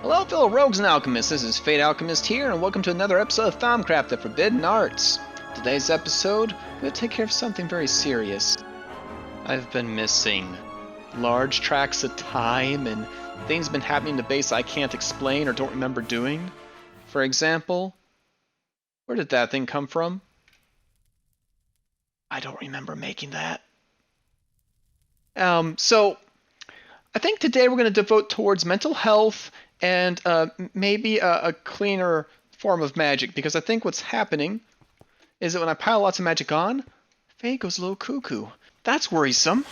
Hello fellow rogues and alchemists, this is Fate Alchemist here, and welcome to another episode of Thaumcraft, the Forbidden Arts. Today's episode, we're going to take care of something very serious. I've been missing large tracts of time, and things have been happening in the base I can't explain or don't remember doing. For example, where did that thing come from? I don't remember making that. So, I think today we're going to devote towards mental health and maybe a cleaner form of magic, because I think what's happening is that when I pile lots of magic on, Faye goes a little cuckoo. That's worrisome.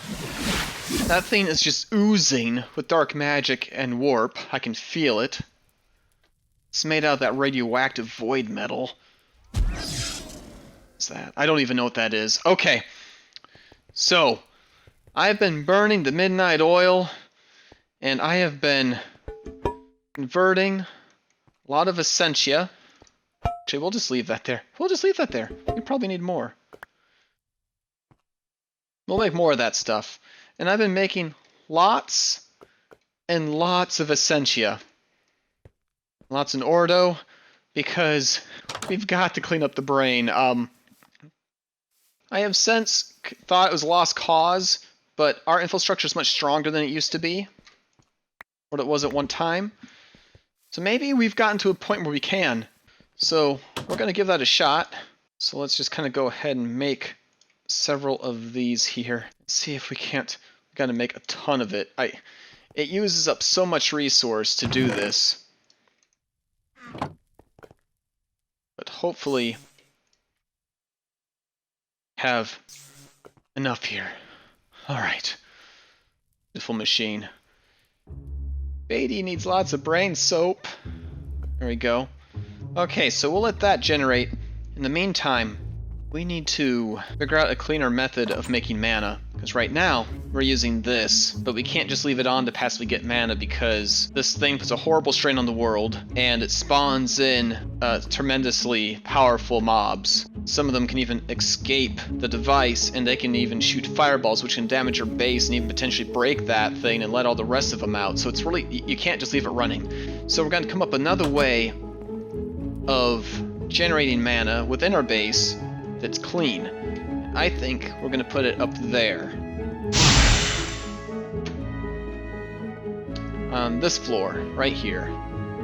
That thing is just oozing with dark magic and warp. I can feel it. It's made out of that radioactive void metal. What's that? I don't even know what that is. Okay. So, I've been burning the midnight oil, and I have been converting a lot of essentia. Actually, we'll just leave that there. We probably need more. We'll make more of that stuff. And I've been making lots and lots of essentia. Lots in ordo, because we've got to clean up the brain. I have since thought it was a lost cause, but our infrastructure is much stronger than it used to be. What it was at one time. So maybe we've gotten to a point where we can. So we're going to give that a shot. So let's just kind of go ahead and make several of these here. See if we can't. We've got to make a ton of it. It uses up so much resource to do this. But hopefully have enough here. Alright. Beautiful machine. Beatty needs lots of brain soap. There we go. Okay, so we'll let that generate. In the meantime, we need to figure out a cleaner method of making mana. Because right now, we're using this, but we can't just leave it on to passively get mana because this thing puts a horrible strain on the world, and it spawns in tremendously powerful mobs. Some of them can even escape the device, and they can even shoot fireballs, which can damage your base and even potentially break that thing and let all the rest of them out. So it's really, you can't just leave it running. So we're going to come up another way of generating mana within our base that's clean. I think we're going to put it up there. On this floor, right here.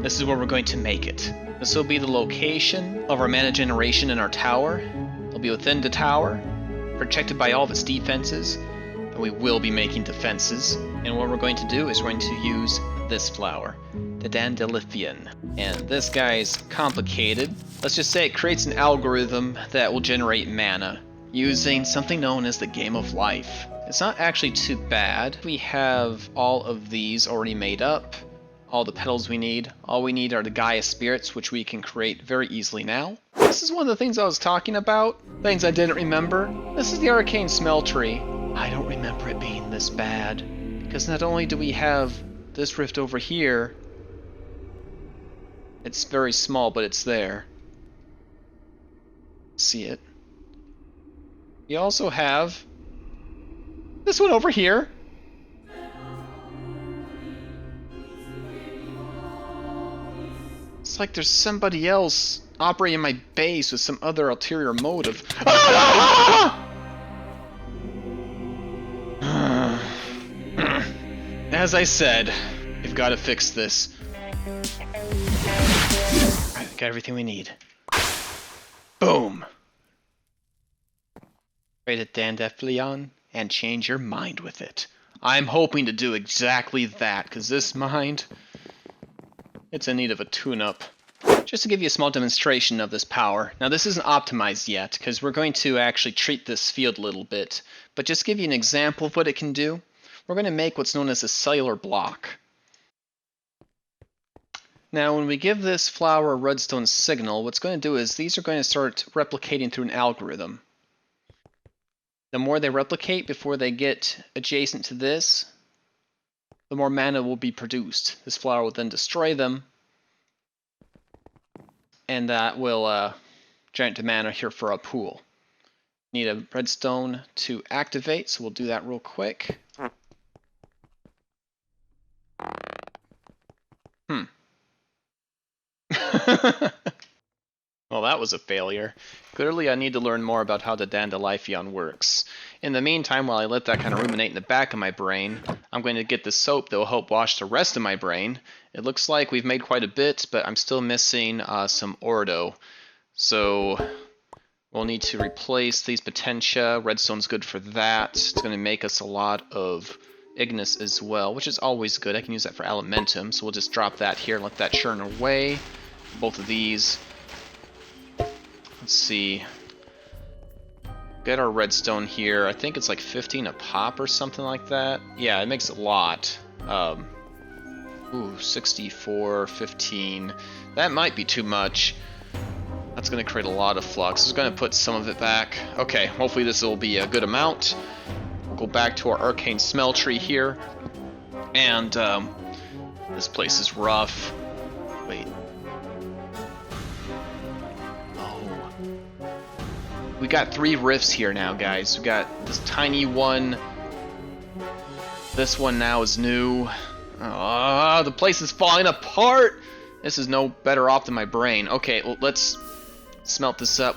This is where we're going to make it. This will be the location of our mana generation in our tower. It'll be within the tower, protected by all of its defenses, and we will be making defenses. And what we're going to do is we're going to use this flower, the Dandelifeon. And this guy's complicated. Let's just say it creates an algorithm that will generate mana, using something known as the game of life. It's not actually too bad. We have all of these already made up, all the petals we need. All we need are the Gaia spirits, which we can create very easily now. This is one of the things I was talking about, things I didn't remember. This is the Arcane Smeltery. I don't remember it being this bad, because not only do we have this rift over here, it's very small, but it's there. See it. You also have this one over here. It's like there's somebody else operating my base with some other ulterior motive. As I said, we've got to fix this. Alright, we got everything we need. Boom! Create a Dandelifeon and change your mind with it. I'm hoping to do exactly that, because this mind, it's in need of a tune-up. Just to give you a small demonstration of this power. Now this isn't optimized yet, because we're going to actually treat this field a little bit. But just to give you an example of what it can do, we're going to make what's known as a cellular block. Now when we give this flower a redstone signal, what's going to do is these are going to start replicating through an algorithm. The more they replicate before they get adjacent to this, the more mana will be produced. This flower will then destroy them, and that will generate the mana here for a pool. Need a redstone to activate, so we'll do that real quick. Well, that was a failure. Clearly I need to learn more about how the Dandelifeon works. In the meantime, while I let that kind of ruminate in the back of my brain, I'm going to get the soap that will help wash the rest of my brain. It looks like we've made quite a bit, but I'm still missing some Ordo. So we'll need to replace these Potentia. Redstone's good for that. It's going to make us a lot of Ignis as well, which is always good. I can use that for Elementum, so we'll just drop that here and let that churn away. Both of these. Let's see. Get our redstone here. I think it's like 15 a pop or something like that. Yeah, it makes a lot. 64, 15. That might be too much. That's going to create a lot of flux. It's going to put some of it back. Okay, hopefully this will be a good amount. We'll go back to our Arcane smell tree here. And this place is rough. Wait. We got 3 rifts here now, guys. We got this tiny one. This one now is new. Ah, the place is falling apart. This is no better off than my brain. Okay, well, let's smelt this up.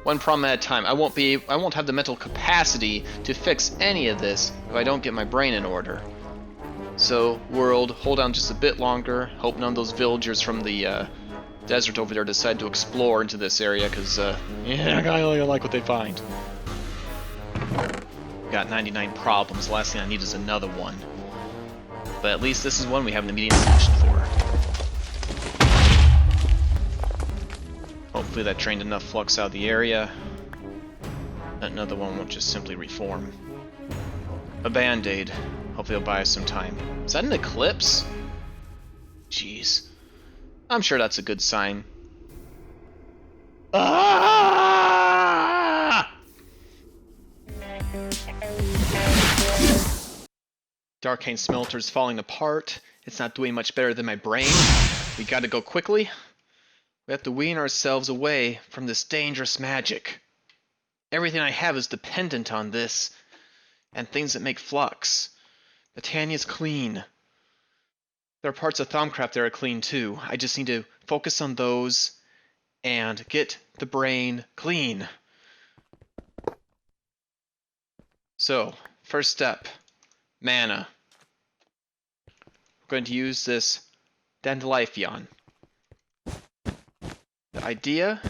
One problem at a time. I won't have the mental capacity to fix any of this if I don't get my brain in order. So, world, hold on just a bit longer. Hope none of those villagers from the desert over there decide to explore into this area, because yeah, I only like what they find. Got 99 problems. The last thing I need is another one. But at least this is one we have an immediate solution for. Hopefully that drained enough flux out of the area. Another one won't just simply reform. A band-aid. Hopefully it'll buy us some time. Is that an eclipse? Jeez. I'm sure that's a good sign. Ah! The Arcane smelter's falling apart. It's not doing much better than my brain. We gotta go quickly. We have to wean ourselves away from this dangerous magic. Everything I have is dependent on this, and things that make flux. Britannia's clean. There are parts of Thaumcraft that are clean too. I just need to focus on those and get the brain clean. So, first step, mana. We're going to use this Dandelifeon. The idea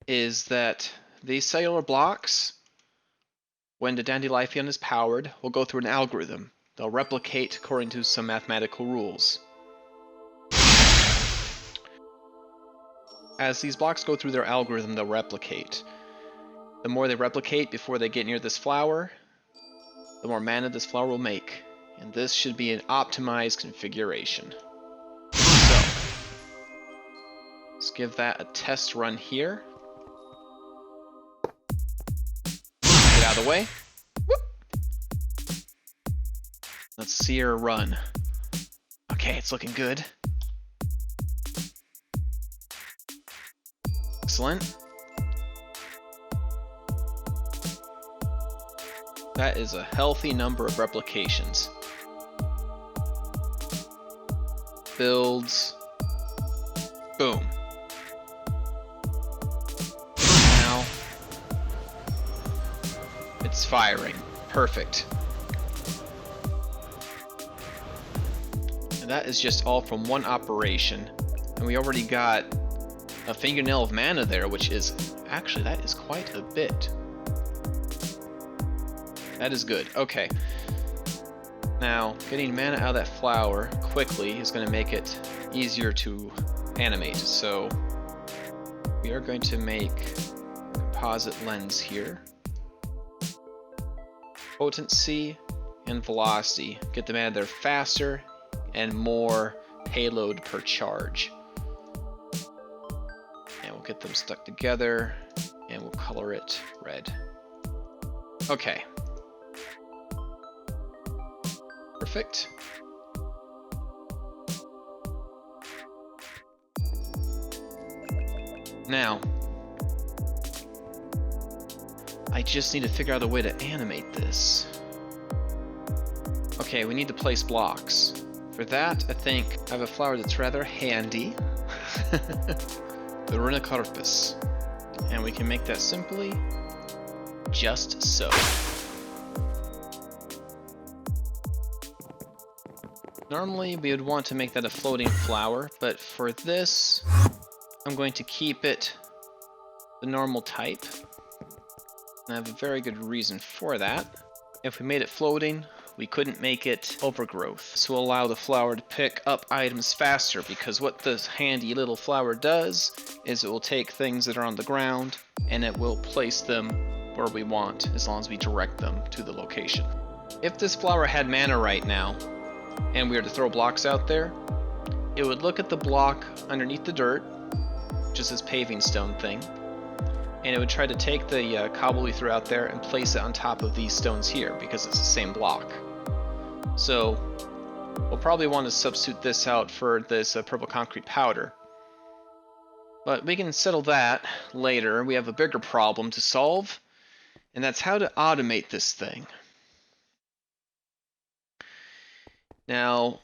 is that these cellular blocks, when the Dandelifeon is powered, will go through an algorithm. They'll replicate according to some mathematical rules. As these blocks go through their algorithm, they'll replicate. The more they replicate before they get near this flower, the more mana this flower will make. And this should be an optimized configuration. So, let's give that a test run here. Get out of the way. Let's see her run. Okay, it's looking good. Excellent. That is a healthy number of replications. Builds. Boom. Now it's firing. Perfect. And that is just all from one operation. And we already got a fingernail of mana there, which is actually, that is quite a bit. That is good. Okay. Now, getting mana out of that flower quickly is going to make it easier to animate. So we are going to make a composite lens here. Potency and velocity. Get them out of there faster and more payload per charge. And we'll get them stuck together and we'll color it red. Okay. Perfect. Now, I just need to figure out a way to animate this. Okay, we need to place blocks. For that, I think I have a flower that's rather handy. The Rhinocarpus. And we can make that simply just so. Normally we would want to make that a floating flower, but for this I'm going to keep it the normal type. And I have a very good reason for that. If we made it floating, we couldn't make it overgrowth. This will allow the flower to pick up items faster, because what this handy little flower does is it will take things that are on the ground and it will place them where we want, as long as we direct them to the location. If this flower had mana right now, and we were to throw blocks out there, it would look at the block underneath the dirt, which is this paving stone thing, and it would try to take the cobble we threw out there and place it on top of these stones here, because it's the same block. So we'll probably want to substitute this out for this purple concrete powder. But we can settle that later. We have a bigger problem to solve, and that's how to automate this thing. Now,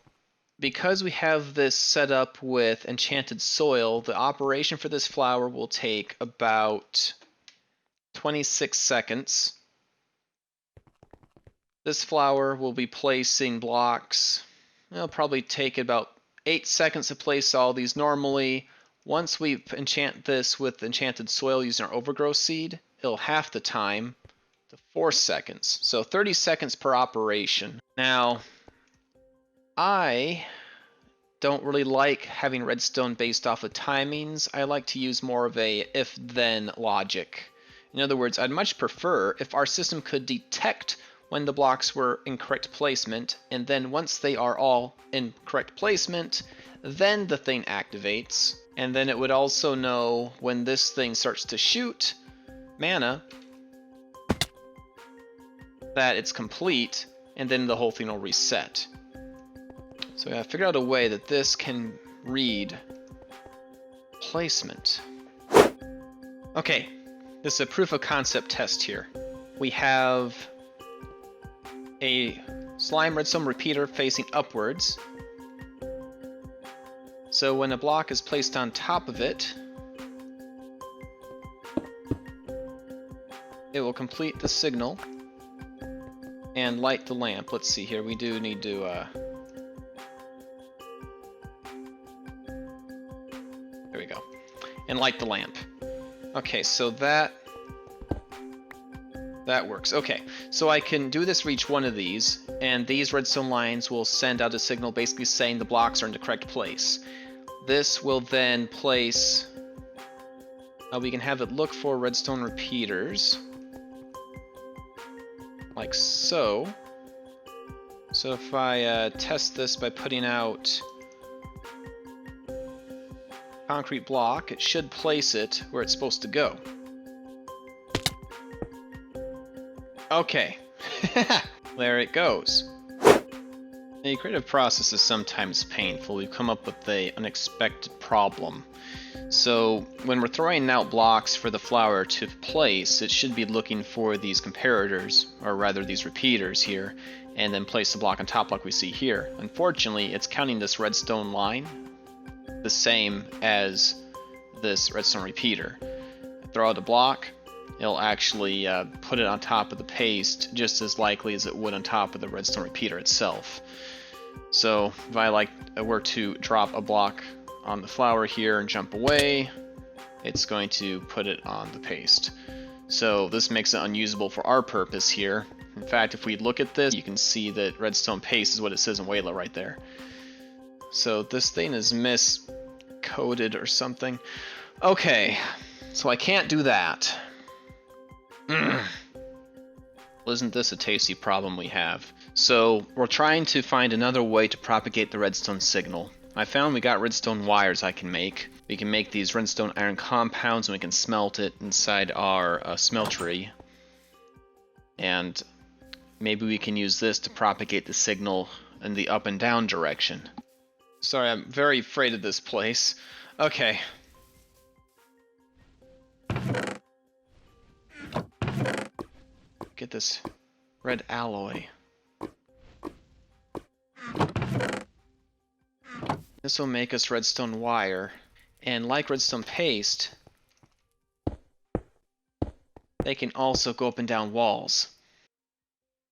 because we have this set up with enchanted soil, the operation for this flower will take about 26 seconds. This flower will be placing blocks. It'll probably take about 8 seconds to place all these normally. Once we enchant this with enchanted soil using our overgrowth seed, it'll half the time to 4 seconds. So 30 seconds per operation. Now, I don't really like having redstone based off of timings. I like to use more of a if-then logic. In other words, I'd much prefer if our system could detect when the blocks were in correct placement, and then once they are all in correct placement, then the thing activates, and then it would also know when this thing starts to shoot mana that it's complete, and then the whole thing will reset. So I figured out a way that this can read placement. Okay, this is a proof of concept test here. We have a slime redstone repeater facing upwards. So when a block is placed on top of it, it will complete the signal and light the lamp. Let's see here, we do need to there we go. And light the lamp. Okay, so that works. Okay, so I can do this for each one of these, and these redstone lines will send out a signal basically saying the blocks are in the correct place. This will then place... we can have it look for redstone repeaters. Like so. So if I test this by putting out concrete block, it should place it where it's supposed to go. Okay, there it goes. The creative process is sometimes painful. We've come up with an unexpected problem. So when we're throwing out blocks for the flower to place, it should be looking for these comparators, or rather these repeaters here, and then place the block on top like we see here. Unfortunately, it's counting this redstone line the same as this redstone repeater. Throw out a block, it'll actually put it on top of the paste just as likely as it would on top of the redstone repeater itself. So if I were to drop a block on the flower here and jump away, it's going to put it on the paste. So this makes it unusable for our purpose here. In fact, if we look at this, you can see that redstone paste is what it says in Wayla right there. So this thing is miscoded or something. Okay, so I can't do that. Well, isn't this a tasty problem we have? So we're trying to find another way to propagate the redstone signal. I found we got redstone wires I can make. We can make these redstone iron compounds and we can smelt it inside our smeltery. And maybe we can use this to propagate the signal in the up and down direction. Sorry, I'm very afraid of this place. Okay. Get this red alloy. This will make us redstone wire, And like redstone paste, they can also go up and down walls.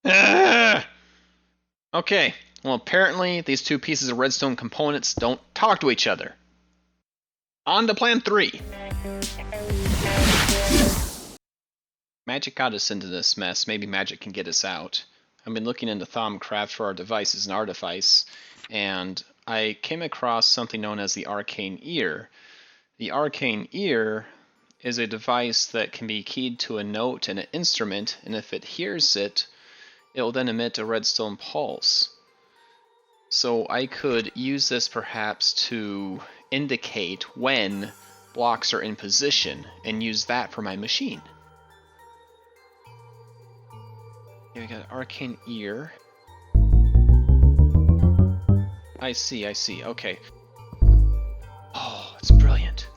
Ah! Okay, well apparently these two pieces of redstone components don't talk to each other. On to plan 3. Magic got us into this mess. Maybe magic can get us out. I've been looking into Thaumcraft for our devices and artifice, and I came across something known as the Arcane Ear. The Arcane Ear is a device that can be keyed to a note and an instrument, and if it hears it, it will then emit a redstone pulse. So I could use this perhaps to indicate when blocks are in position and use that for my machine. Here we got Arcane Ear. I see, okay. Oh, it's brilliant.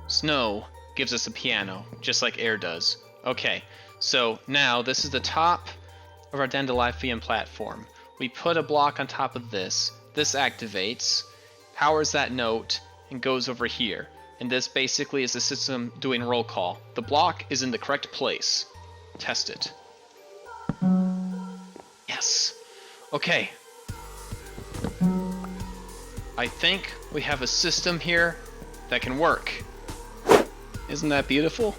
Snow gives us a piano, just like air does. Okay, so now this is the top of our Dandelifeon platform. We put a block on top of this. This activates, powers that note, and goes over here. And this basically is the system doing roll call. The block is in the correct place. Test it. Yes. Okay. I think we have a system here that can work. Isn't that beautiful?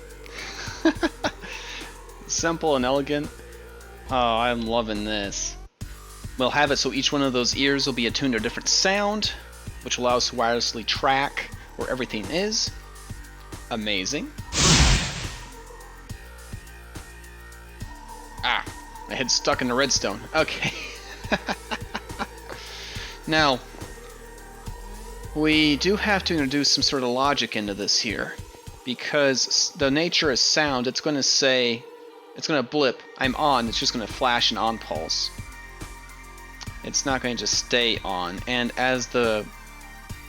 Simple and elegant. Oh, I'm loving this. We'll have it so each one of those ears will be attuned to a different sound, which will allow us to wirelessly track where everything is. Amazing. Ah, my head's stuck in the redstone. Okay. Now, we do have to introduce some sort of logic into this here, because the nature of sound, it's going to say, it's going to blip, I'm on, it's just going to flash an on pulse. It's not going to just stay on, and as the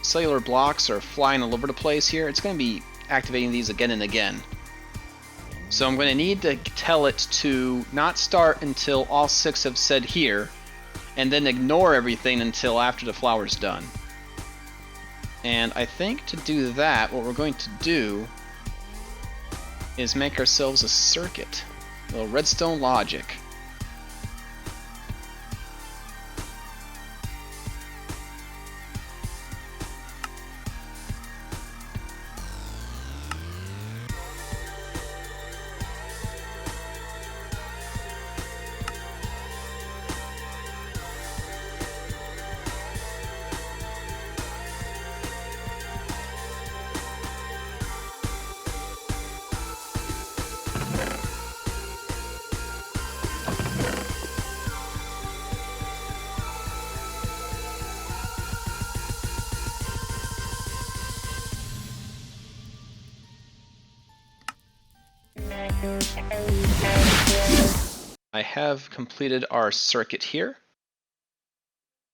cellular blocks are flying all over the place here, it's going to be activating these again and again. So I'm going to need to tell it to not start until all 6 have said here, and then ignore everything until after the flower's done. And I think to do that, what we're going to do is make ourselves a circuit. A little redstone logic. I have completed our circuit here.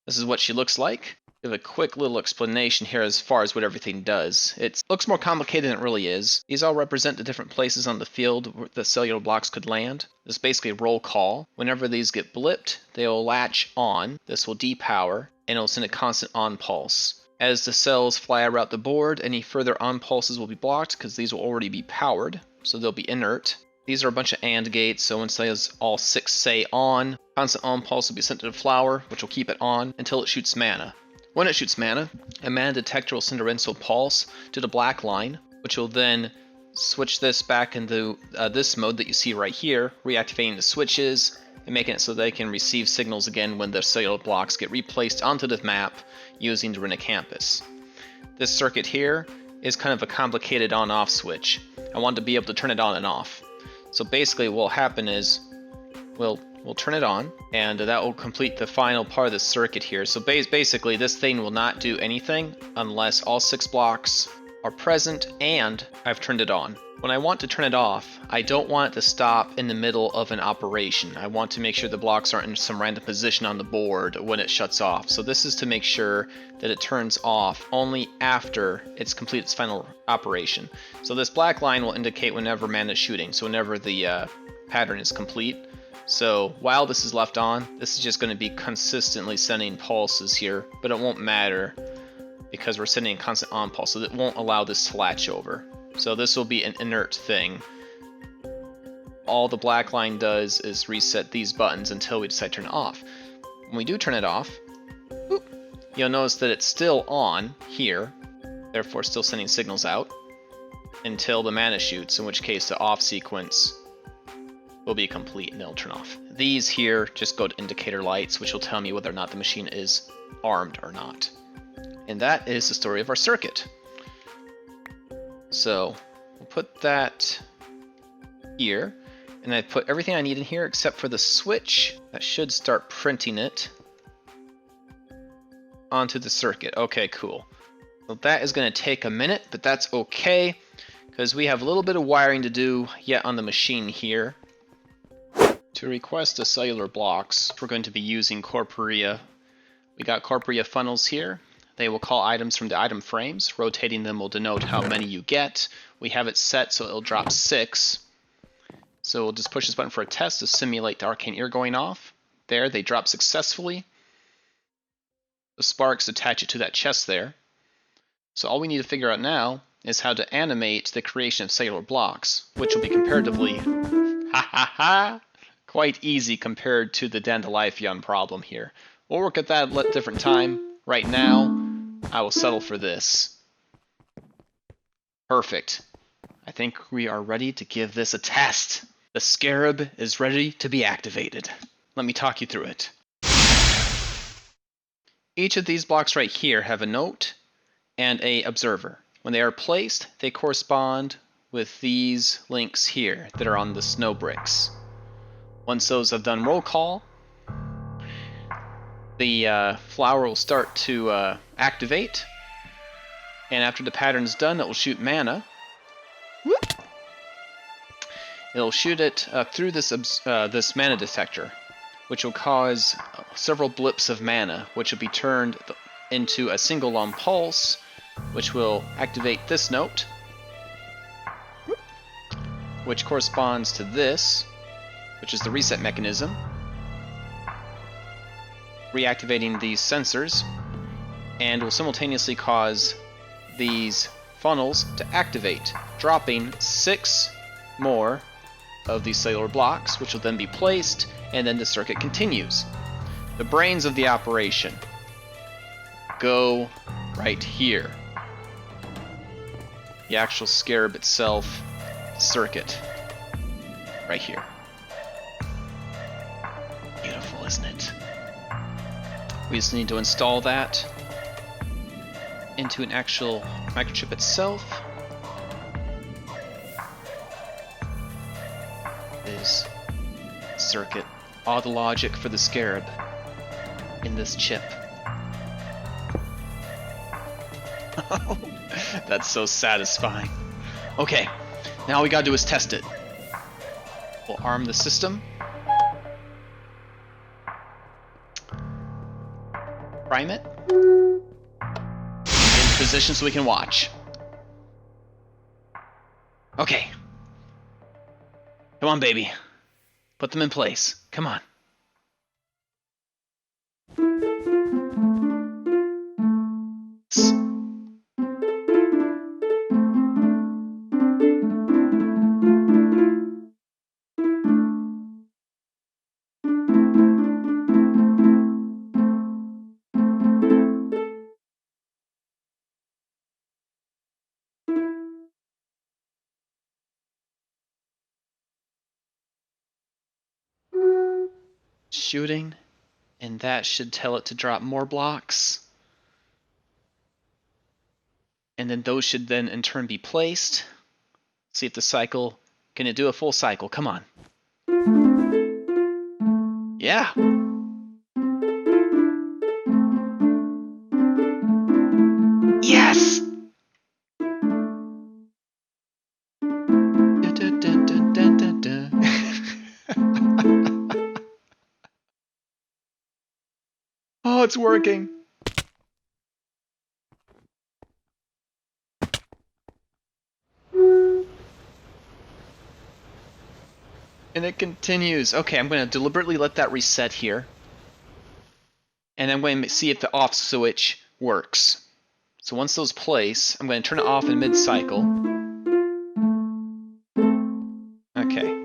This is what she looks like. Give a quick little explanation here as far as what everything does. It looks more complicated than it really is. These all represent the different places on the field where the cellular blocks could land. This is basically a roll call. Whenever these get blipped, they will latch on. This will depower, and it will send a constant on pulse. As the cells fly around the board, any further on pulses will be blocked because these will already be powered, so they'll be inert. These are a bunch of AND gates, so once all 6 say on, constant on pulse will be sent to the flower, which will keep it on until it shoots mana. When it shoots mana, a mana detector will send a redstone pulse to the black line, which will then switch this back into this mode that you see right here, reactivating the switches and making it so they can receive signals again when the cellular blocks get replaced onto the map using the Rena campus. This circuit here is kind of a complicated on-off switch. I want to be able to turn it on and off. So basically what will happen is we'll turn it on, and that will complete the final part of the circuit here. So basically this thing will not do anything unless all 6 blocks are present and I've turned it on. When I want to turn it off, I don't want it to stop in the middle of an operation. I want to make sure the blocks aren't in some random position on the board when it shuts off. So this is to make sure that it turns off only after it's completed its final operation. So this black line will indicate whenever mana is shooting, so whenever the pattern is complete. So while this is left on, this is just going to be consistently sending pulses here, but it won't matter because we're sending a constant on pulse, so that won't allow this to latch over. So this will be an inert thing. All the black line does is reset these buttons until we decide to turn it off. When we do turn it off, whoop, you'll notice that it's still on here, therefore still sending signals out, until the mana shoots, in which case the off sequence will be complete and it'll turn off. These here just go to indicator lights, which will tell me whether or not the machine is armed or not. And that is the story of our circuit. So we'll put that here, and I put everything I need in here except for the switch. That should start printing it onto the circuit. Okay, cool. So that is going to take a minute, but that's okay, because we have a little bit of wiring to do yet on the machine here. To request the cellular blocks, we're going to be using Corporea. We got Corporea funnels here. They will call items from the item frames. Rotating them will denote how many you get. We have it set so it'll drop 6. So we'll just push this button for a test to simulate the arcane ear going off. There, they drop successfully. The sparks attach it to that chest there. So all we need to figure out now is how to animate the creation of cellular blocks, which will be comparatively quite easy compared to the Dandelifeon problem here. We'll work at that at a different time. Right now, I will settle for this. Perfect. I think we are ready to give this a test. The scarab is ready to be activated. Let me talk you through it. Each of these blocks right here have a note and a observer. When they are placed, they correspond with these links here that are on the snow bricks. Once those have done roll call, the flower will start to activate, and after the pattern's done, it will shoot mana. Whoop. It'll shoot it through this mana detector, which will cause several blips of mana, which will be turned into a single long pulse, which will activate this note, which corresponds to this, which is the reset mechanism, reactivating these sensors, and will simultaneously cause these funnels to activate, dropping 6 more of these cellular blocks, which will then be placed, and then the circuit continues. The brains of the operation go right here. The actual scarab itself, circuit, right here. Beautiful, isn't it? We just need to install that into an actual microchip itself. Is circuit, all the logic for the scarab in this chip. That's so satisfying. Okay, now all we gotta do is test it. We'll arm the system. Prime it. In position so we can watch. Okay. Come on, baby. Put them in place. Come on. Shooting, and that should tell it to drop more blocks. And then those should then in turn be placed. See if the cycle, can it do a full cycle? Come on. Yeah. Yes! Dun, dun, dun, dun, dun, dun. Oh, it's working. And it continues. Okay, I'm going to deliberately let that reset here. And I'm going to see if the off switch works. So once those place, I'm going to turn it off in mid-cycle. Okay.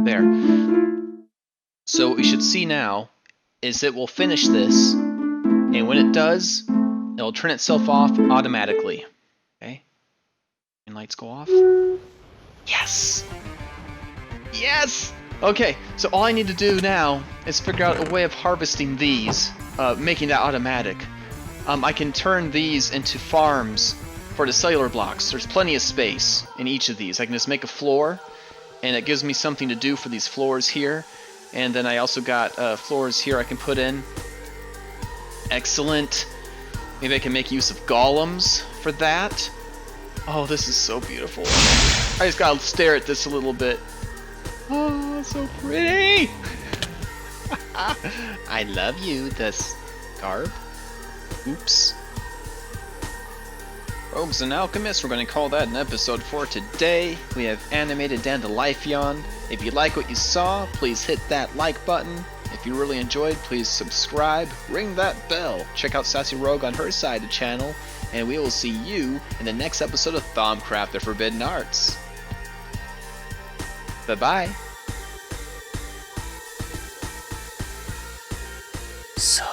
There. So what we should see now is it will finish this, and when it does, it'll turn itself off automatically. Okay? And lights go off. Yes! Yes! Okay, so all I need to do now is figure out a way of harvesting these, making that automatic. I can turn these into farms for the cellular blocks. There's plenty of space in each of these. I can just make a floor, and it gives me something to do for these floors here. And then I also got floors here I can put in. Excellent. Maybe I can make use of golems for that. Oh, this is so beautiful. I just gotta stare at this a little bit. Oh, so pretty! I love you, this garb. Oops. Rogues and Alchemists, we're going to call that an episode for today. We have animated Dandelifeon. If you like what you saw, please hit that like button. If you really enjoyed, please subscribe, ring that bell, check out Sassy Rogue on her side of the channel, and we will see you in the next episode of Thaumcraft the Forbidden Arts. Bye-bye. So